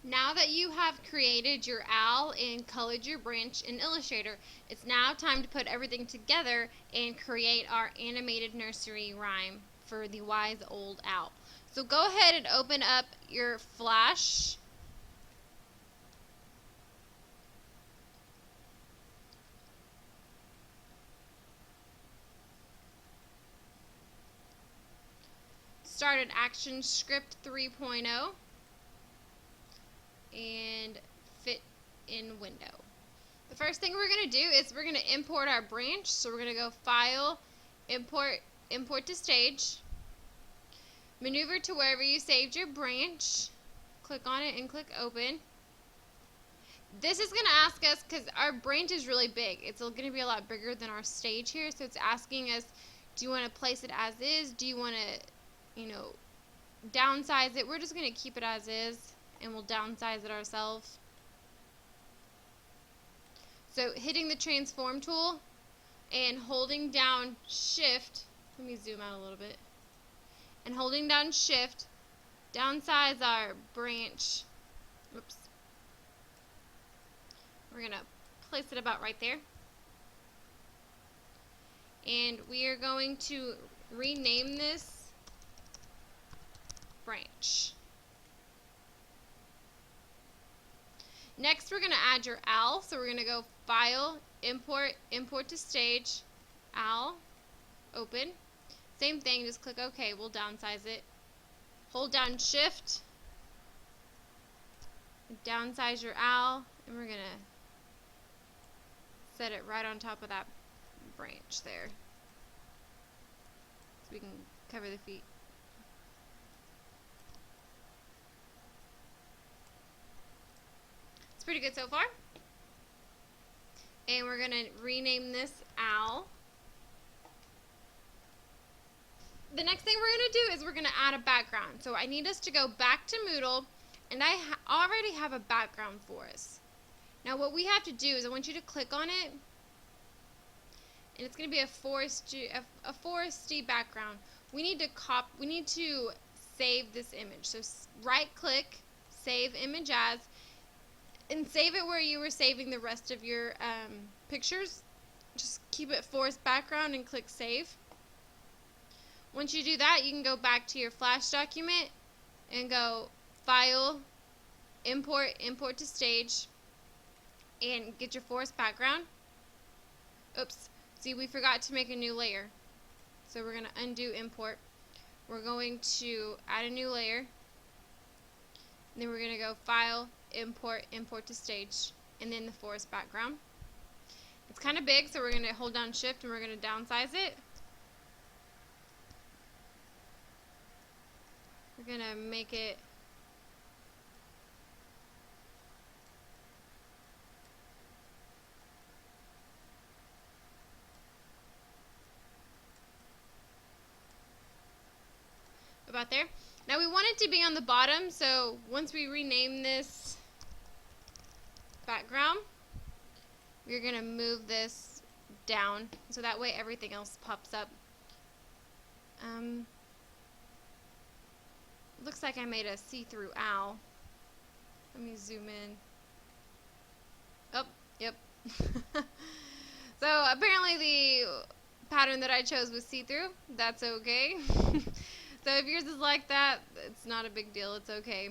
Now that you have created your owl and colored your branch in Illustrator, it's now time to put everything together and create our animated nursery rhyme for the wise old owl. So go ahead and open up your Flash. Start at ActionScript 3.0 and fit in window. The first thing we're going to do is we're going to import our branch. So we're going to go File, Import to Stage, maneuver to wherever you saved your branch, click on it and click Open. This is going to ask us, because our branch is really big, it's going to be a lot bigger than our stage here, so it's asking us, do you want to place it as is? Do you want to, downsize it? We're just going to keep it as is, and we'll downsize it ourselves. So hitting the transform tool and holding down shift, let me zoom out a little bit, and holding down shift, downsize our branch. Oops. We're going to place it about right there. And we are going to rename this branch. Next, we're going to add your owl. So we're going to go File, Import to Stage, Owl, Open. Same thing, just click OK. We'll downsize it. Hold down Shift, downsize your owl, and we're going to set it right on top of that branch there, so we can cover the feet. It's pretty good so far. And we're going to rename this owl. The next thing we're going to do is we're going to add a background. So I need us to go back to Moodle, and I already have a background for us. Now what we have to do is I want you to click on it, and it's going to be a foresty background. We need to save this image. So right click, save image as, and save it where you were saving the rest of your pictures. Just keep it forest background and click save. Once you do that, you can go back to your Flash document and go File, Import to Stage, and get your forest background. Oops, see, we forgot to make a new layer. So we're going to undo import. We're going to add a new layer. And then we're going to go File, Import to Stage, and then the forest background. It's kind of big, so we're going to hold down Shift and we're going to downsize it. We're going to make it about there. Now we want it to be on the bottom, so once we rename this background, we're going to move this down so that way everything else pops up. Looks like I made a see-through owl. Let me zoom in. Oh, yep. So apparently the pattern that I chose was see-through. That's okay. So if yours is like that, it's not a big deal. It's okay.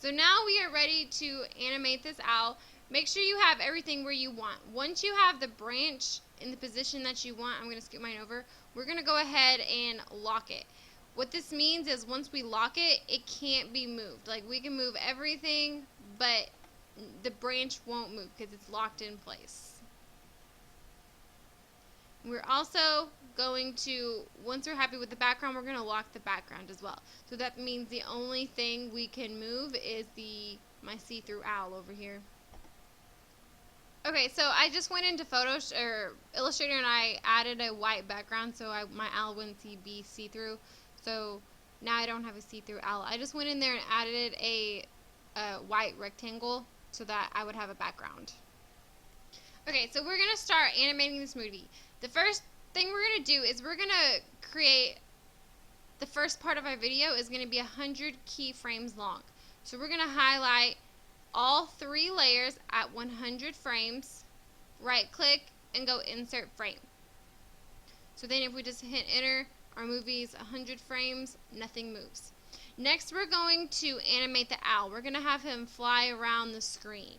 So now we are ready to animate this owl. Make sure you have everything where you want. Once you have the branch in the position that you want, I'm going to scoot mine over, we're going to go ahead and lock it. What this means is once we lock it, it can't be moved. Like, we can move everything, but the branch won't move because it's locked in place. We're also going to, once we're happy with the background, we're going to lock the background as well. So that means the only thing we can move is my see-through owl over here. Okay, so I just went into Illustrator and I added a white background so my owl wouldn't be see-through. So now I don't have a see-through owl. I just went in there and added a white rectangle so that I would have a background. Okay, so we're going to start animating this movie. The first thing we're going to do is we're going to create the first part of our video is going to be 100 keyframes long. So we're going to highlight all 3 layers at 100 frames, right click, and go insert frame. So then if we just hit enter, our movie's 100 frames, nothing moves. Next we're going to animate the owl. We're going to have him fly around the screen.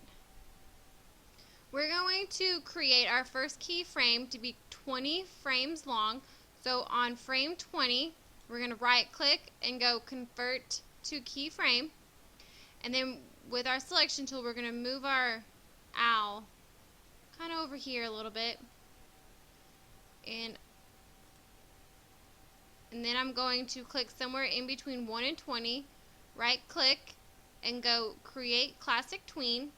We're going to create our first keyframe to be 20 frames long. So on frame 20, we're going to right click and go convert to keyframe. And then with our selection tool, we're going to move our owl kind of over here a little bit. And then I'm going to click somewhere in between 1 and 20, right click, and go create classic tween.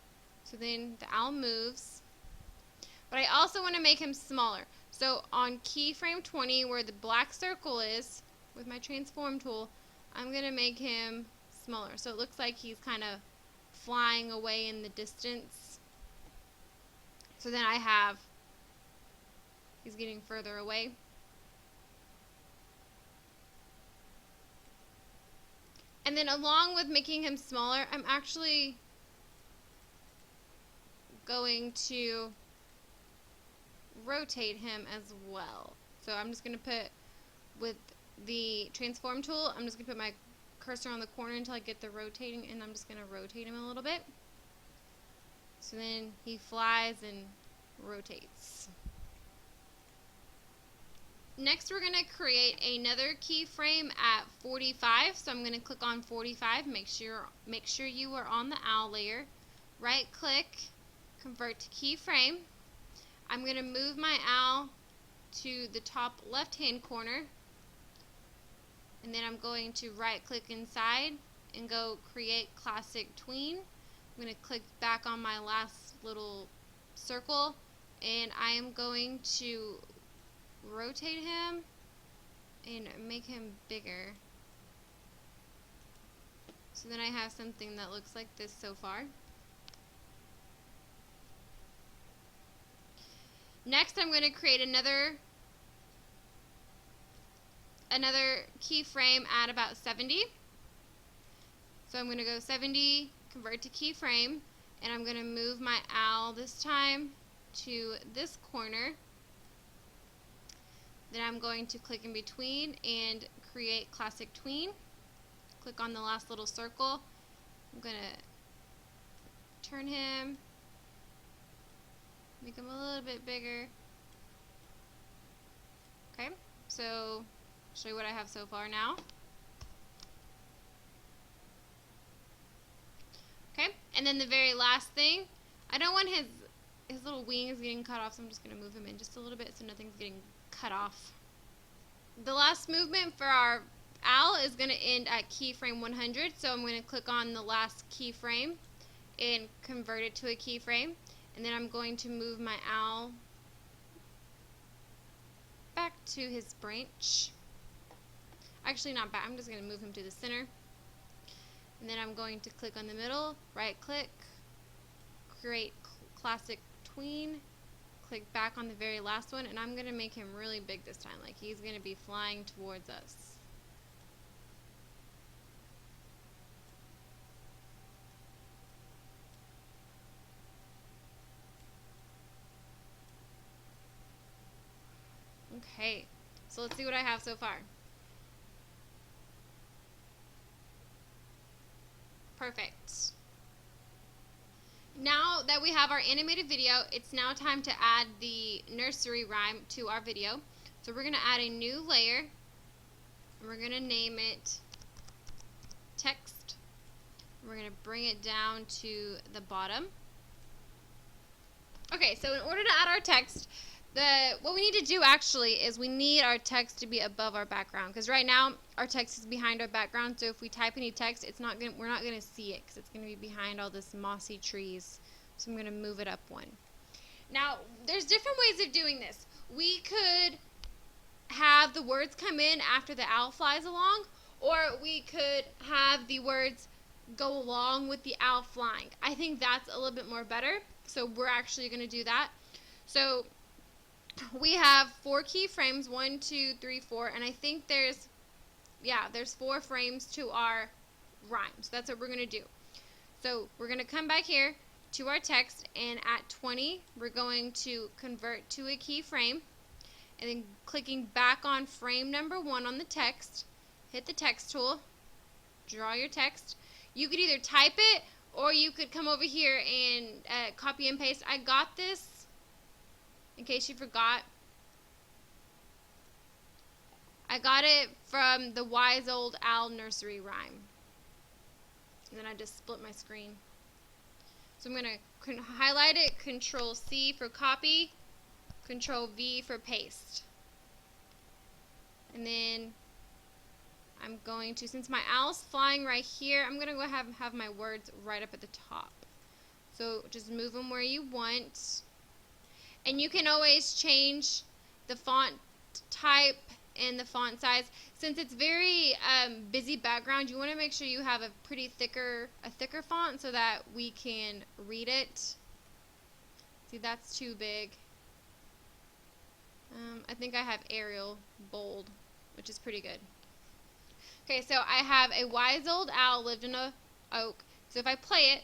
So then the owl moves. But I also want to make him smaller. So on keyframe 20, where the black circle is, with my transform tool, I'm going to make him smaller. So it looks like he's kind of flying away in the distance. So then he's getting further away. And then along with making him smaller, I'm actually going to rotate him as well. So I'm just going to put, with the transform tool, I'm just going to put my cursor on the corner until I get the rotating, and I'm just going to rotate him a little bit. So then he flies and rotates. Next we're going to create another keyframe at 45. So I'm going to click on 45, make sure you are on the owl layer. Right click, convert to keyframe. I'm going to move my owl to the top left hand corner, and then I'm going to right click inside and go create classic tween. I'm going to click back on my last little circle, and I am going to rotate him and make him bigger. So then I have something that looks like this so far. Next I'm going to create another keyframe at about 70. So I'm going to go 70, convert to keyframe, and I'm going to move my owl this time to this corner. Then I'm going to click in between and create classic tween. Click on the last little circle. I'm going to turn him, make him a little bit bigger. Okay, so I'll show you what I have so far now. Okay, and then the very last thing, I don't want his little wings getting cut off, so I'm just going to move him in just a little bit so nothing's getting cut off. The last movement for our owl is going to end at keyframe 100, so I'm going to click on the last keyframe and convert it to a keyframe, and then I'm going to move my owl back to his branch. Actually not back, I'm just going to move him to the center, and then I'm going to click on the middle, right click, create classic tween, click back on the very last one, and I'm going to make him really big this time, like he's going to be flying towards us. Okay, so let's see what I have so far. Perfect. Now that we have our animated video, it's now time to add the nursery rhyme to our video. So we're going to add a new layer, and we're going to name it text. We're going to bring it down to the bottom. Okay, so in order to add our text, what we need to do actually is we need our text to be above our background, because right now our text is behind our background. So if we type any text, we're not going to see it because it's going to be behind all this mossy trees. So I'm going to move it up one. Now there's different ways of doing this. We could have the words come in after the owl flies along, or we could have the words go along with the owl flying. I think that's a little bit more better, so we're actually going to do that. So we have 4 keyframes, 1, 2, 3, 4, and I think there's yeah, there's 4 frames to our rhyme. So that's what we're going to do. So we're going to come back here to our text, and at 20 we're going to convert to a keyframe, and then clicking back on frame number 1 on the text, hit the text tool, draw your text. You could either type it or you could come over here and copy and paste. I got this in case you forgot. I got it from the Wise Old Owl nursery rhyme. And then I just split my screen. So I'm going to highlight it, Control C for copy, Control V for paste. And then I'm going to, since my owl's flying right here, I'm going to go have my words right up at the top. So just move them where you want. And you can always change the font type and the font size. Since it's very busy background, you want to make sure you have a thicker font so that we can read it. See, that's too big. I think I have Arial bold, which is pretty good. Okay, so I have a wise old owl lived in a oak. So if I play it,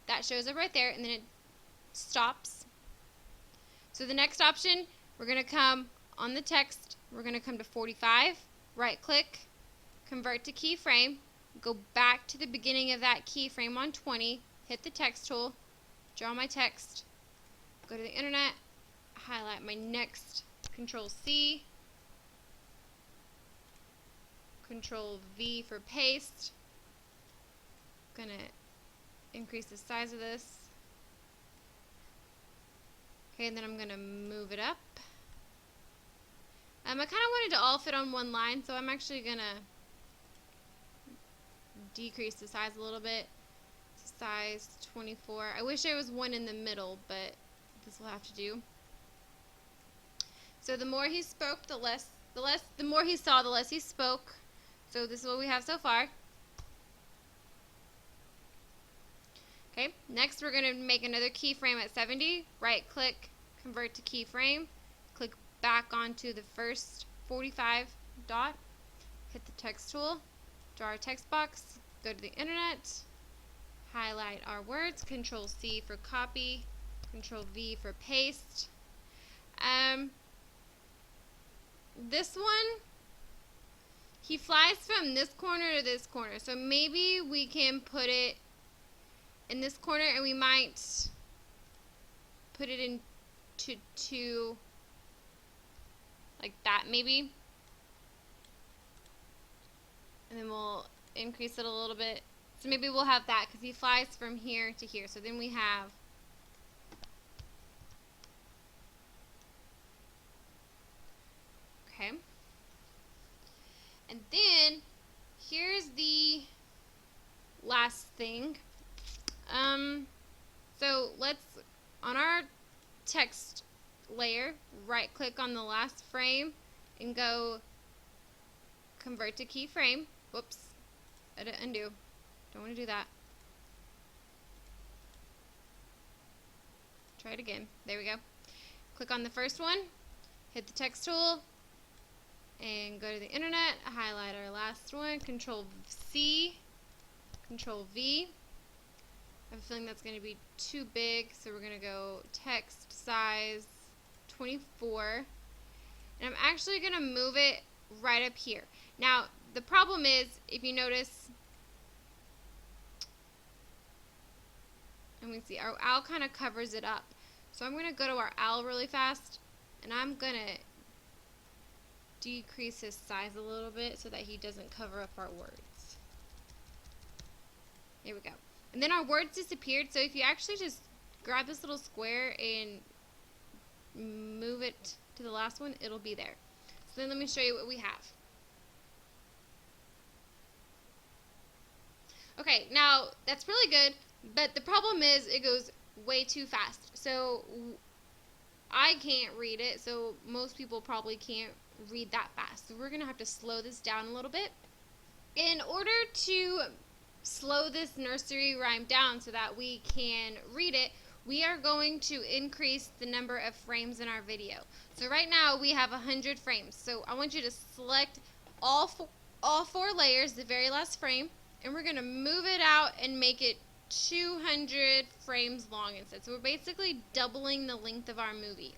that shows up right there, and then it stops. So the next option, we're going to come on the text, we're going to come to 45, right click, convert to keyframe, go back to the beginning of that keyframe on 20, hit the text tool, draw my text, go to the internet, highlight my next, Control C, Control V for paste. I'm going to increase the size of this. Okay, and then I'm going to move it up. I kind of wanted to all fit on one line, so I'm actually going to decrease the size a little bit. Size 24. I wish there was one in the middle, but this will have to do. So the more he spoke, the more he saw, the less he spoke. So this is what we have so far. Okay, next we're going to make another keyframe at 70. Right click, convert to keyframe. Click back onto the first 45 dot. Hit the text tool. Draw our text box. Go to the internet. Highlight our words. Control C for copy. Control V for paste. This one, he flies from this corner to this corner. So maybe we can put it in this corner, and we might put it into two, like that maybe. And then we'll increase it a little bit. So maybe we'll have that because he flies from here to here. So then we have okay. And then here's the last thing. So let's, on our text layer, right click on the last frame and go convert to keyframe. Whoops, edit, undo. Don't want to do that. Try it again. There we go. Click on the first one, hit the text tool, and go to the internet, highlight our last one, Control C, Control V. I have a feeling that's going to be too big, so we're going to go text size 24. And I'm actually going to move it right up here. Now, the problem is, if you notice, and we see our owl kind of covers it up. So I'm going to go to our owl really fast, and I'm going to decrease his size a little bit so that he doesn't cover up our words. There we go. And then our words disappeared, so if you actually just grab this little square and move it to the last one, it'll be there. So then let me show you what we have. Okay, now that's really good, but the problem is it goes way too fast. So I can't read it, so most people probably can't read that fast. So we're going to have to slow this down a little bit. In order to slow this nursery rhyme down so that we can read it, we are going to increase the number of frames in our video. So right now we have 100 frames. So I want you to select all all 4 layers, the very last frame, and we're going to move it out and make it 200 frames long instead. So we're basically doubling the length of our movie.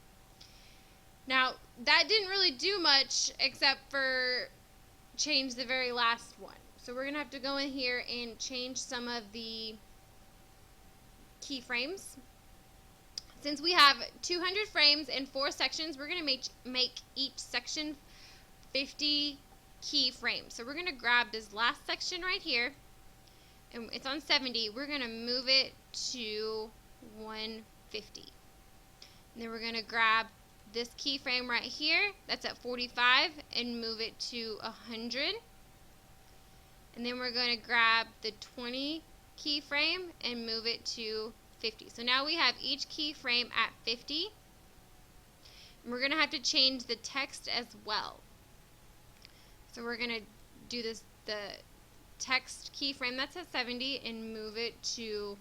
Now, that didn't really do much except for change the very last one. So we're going to have to go in here and change some of the keyframes. Since we have 200 frames and 4 sections, we're going to make each section 50 keyframes. So we're going to grab this last section right here, and it's on 70. We're going to move it to 150. And then we're going to grab this keyframe right here, that's at 45, and move it to 100. And then we're going to grab the 20 keyframe and move it to 50. So now we have each keyframe at 50. And we're going to have to change the text as well. So we're going to do the text keyframe that's at 70 and move it to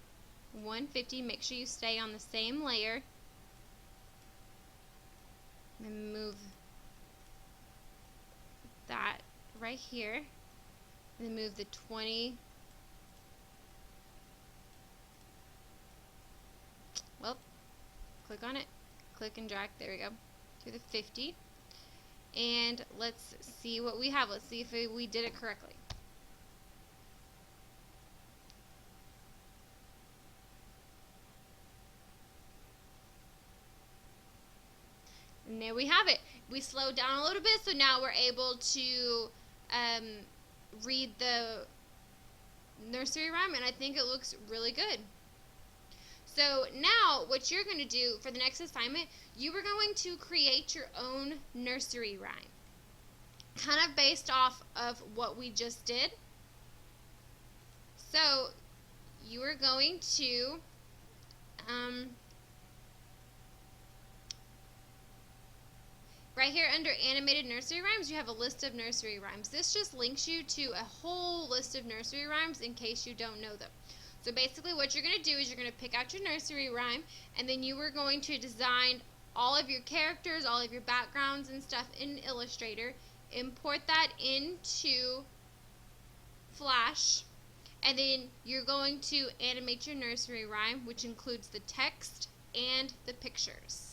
150. Make sure you stay on the same layer. And move that right here. And then move the 20. Well, click on it. Click and drag. There we go. To the 50. And let's see what we have. Let's see if we did it correctly. And there we have it. We slowed down a little bit, so now we're able to read the nursery rhyme, and I think it looks really good. So now what you're going to do for the next assignment, you are going to create your own nursery rhyme, kind of based off of what we just did. So you are going to right here under animated nursery rhymes, you have a list of nursery rhymes. This just links you to a whole list of nursery rhymes in case you don't know them. So basically what you're going to do is you're going to pick out your nursery rhyme, and then you are going to design all of your characters, all of your backgrounds and stuff in Illustrator, import that into Flash, and then you're going to animate your nursery rhyme, which includes the text and the pictures.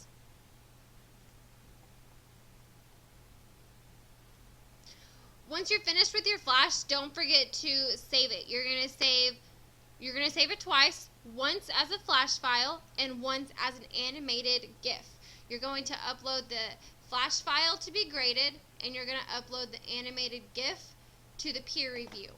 Once you're finished with your Flash, don't forget to save it. You're going to save it twice, once as a Flash file and once as an animated GIF. You're going to upload the Flash file to be graded, and you're going to upload the animated GIF to the peer review.